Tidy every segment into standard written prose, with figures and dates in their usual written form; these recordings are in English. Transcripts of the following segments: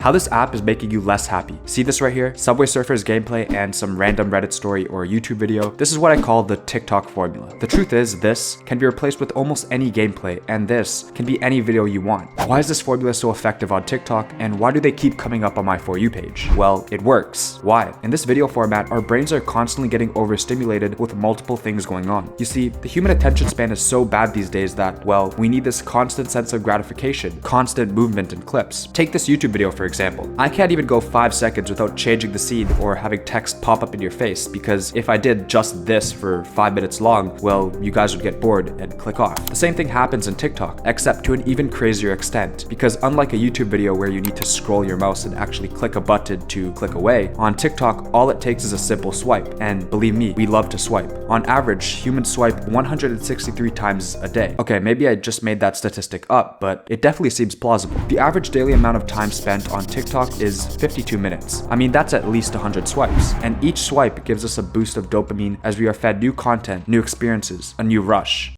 How this app is making you less happy. See this right here? Subway Surfers gameplay and some random Reddit story or YouTube video. This is what I call the TikTok formula. The truth is, this can be replaced with almost any gameplay, and this can be any video you want. Why is this formula so effective on TikTok, and why do they keep coming up on my For You page? Well, it works. Why? In this video format, our brains are constantly getting overstimulated with multiple things going on. You see, the human attention span is so bad these days that, well, we need this constant sense of gratification, constant movement and clips. Take this YouTube video for example. I can't even go 5 seconds without changing the scene or having text pop up in your face, because if I did just this for 5 minutes long, well, you guys would get bored and click off. The same thing happens in TikTok, except to an even crazier extent, because unlike a YouTube video where you need to scroll your mouse and actually click a button to click away, on TikTok, all it takes is a simple swipe, and believe me, we love to swipe. On average, humans swipe 163 times a day. Okay, maybe I just made that statistic up, but it definitely seems plausible. The average daily amount of time spent on TikTok is 52 minutes. I mean, that's at least 100 swipes. And each swipe gives us a boost of dopamine as we are fed new content, new experiences, a new rush.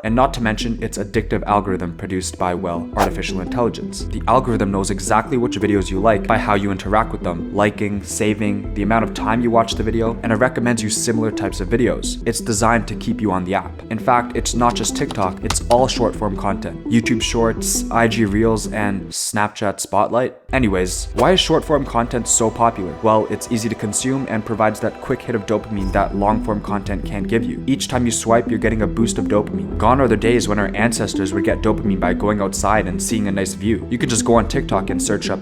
And not to mention its addictive algorithm produced by, well, artificial intelligence. The algorithm knows exactly which videos you like by how you interact with them, liking, saving, the amount of time you watch the video, and it recommends you similar types of videos. It's designed to keep you on the app. In fact, it's not just TikTok, it's all short form content. YouTube Shorts, IG Reels, and Snapchat Spotlight. Anyways, why is short form content so popular? Well, it's easy to consume and provides that quick hit of dopamine that long form content can't give you. Each time you swipe, you're getting a boost of dopamine. Gone are the days when our ancestors would get dopamine by going outside and seeing a nice view. You could just go on TikTok and search up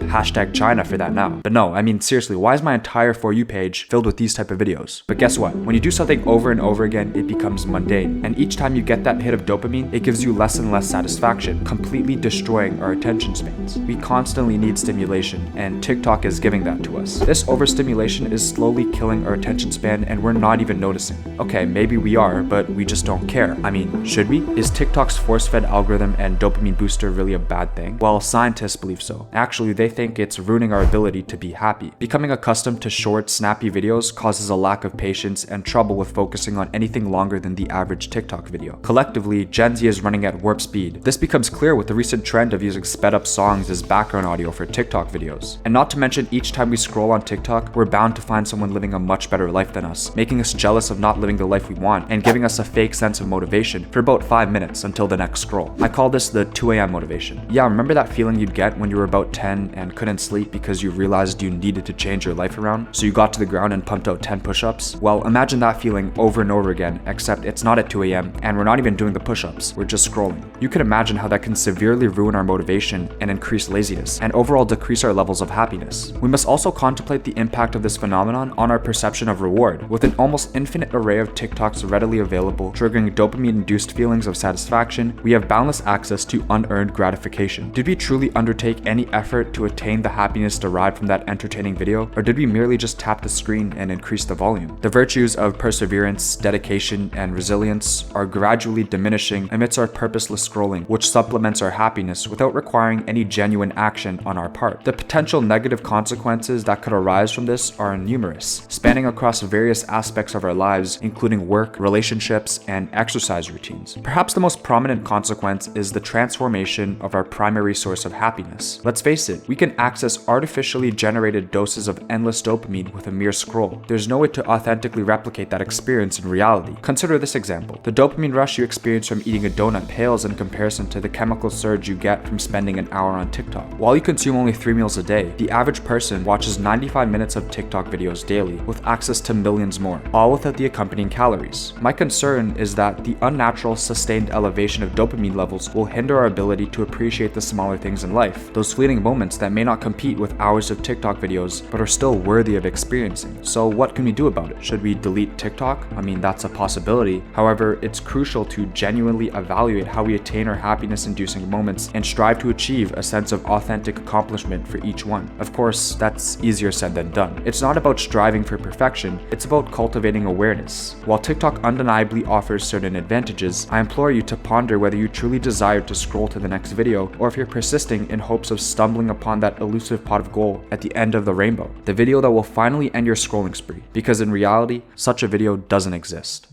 #China for that now. But no, I mean seriously, why is my entire For You page filled with these type of videos? But guess what? When you do something over and over again, it becomes mundane. And each time you get that hit of dopamine, it gives you less and less satisfaction, completely destroying our attention spans. We constantly need stimulation, and TikTok is giving that to us. This overstimulation is slowly killing our attention span, and we're not even noticing. Okay, maybe we are, but we just don't care. I mean, should we? Is TikTok's force-fed algorithm and dopamine booster really a bad thing? Well, scientists believe so. Actually, they think it's ruining our ability to be happy. Becoming accustomed to short, snappy videos causes a lack of patience and trouble with focusing on anything longer than the average TikTok video. Collectively, Gen Z is running at warp speed. This becomes clear with the recent trend of using sped-up songs as background audio for TikTok videos. And not to mention, each time we scroll on TikTok, we're bound to find someone living a much better life than us, making us jealous of not living the life we want and giving us a fake sense of motivation for about 5 minutes until the next scroll. I call this the 2 a.m. motivation. Yeah, remember that feeling you'd get when you were about 10 and couldn't sleep because you realized you needed to change your life around? So you got to the ground and pumped out 10 push-ups? Well, imagine that feeling over and over again, except it's not at 2 a.m. and we're not even doing the push-ups, we're just scrolling. You can imagine how that can severely ruin our motivation and increase laziness, and overall decrease our levels of happiness. We must also contemplate the impact of this phenomenon on our perception of reward. With an almost infinite array of TikToks readily available, triggering dopamine-induced feelings of satisfaction, we have boundless access to unearned gratification. Did we truly undertake any effort to attain the happiness derived from that entertaining video, or did we merely just tap the screen and increase the volume? The virtues of perseverance, dedication, and resilience are gradually diminishing amidst our purposeless scrolling, which supplements our happiness without requiring any genuine action on our part. The potential negative consequences that could arise from this are numerous, spanning across various aspects of our lives, including work, relationships, and exercise routines. Perhaps the most prominent consequence is the transformation of our primary source of happiness. Let's face it, we can access artificially generated doses of endless dopamine with a mere scroll. There's no way to authentically replicate that experience in reality. Consider this example. The dopamine rush you experience from eating a donut pales in comparison to the chemical surge you get from spending an hour on TikTok. While you consume only 3 meals a day, the average person watches 95 minutes of TikTok videos daily, with access to millions more, all without the accompanying calories. My concern is that the unnatural, sustained elevation of dopamine levels will hinder our ability to appreciate the smaller things in life, those fleeting moments that may not compete with hours of TikTok videos, but are still worthy of experiencing. So what can we do about it? Should we delete TikTok? I mean, that's a possibility. However, it's crucial to genuinely evaluate how we attain our happiness-inducing moments and strive to achieve a sense of authentic accomplishment for each one. Of course, that's easier said than done. It's not about striving for perfection, it's about cultivating awareness. While TikTok undeniably offers certain advantages, I implore you to ponder whether you truly desire to scroll to the next video, or if you're persisting in hopes of stumbling upon that elusive pot of gold at the end of the rainbow, the video that will finally end your scrolling spree, because in reality, such a video doesn't exist.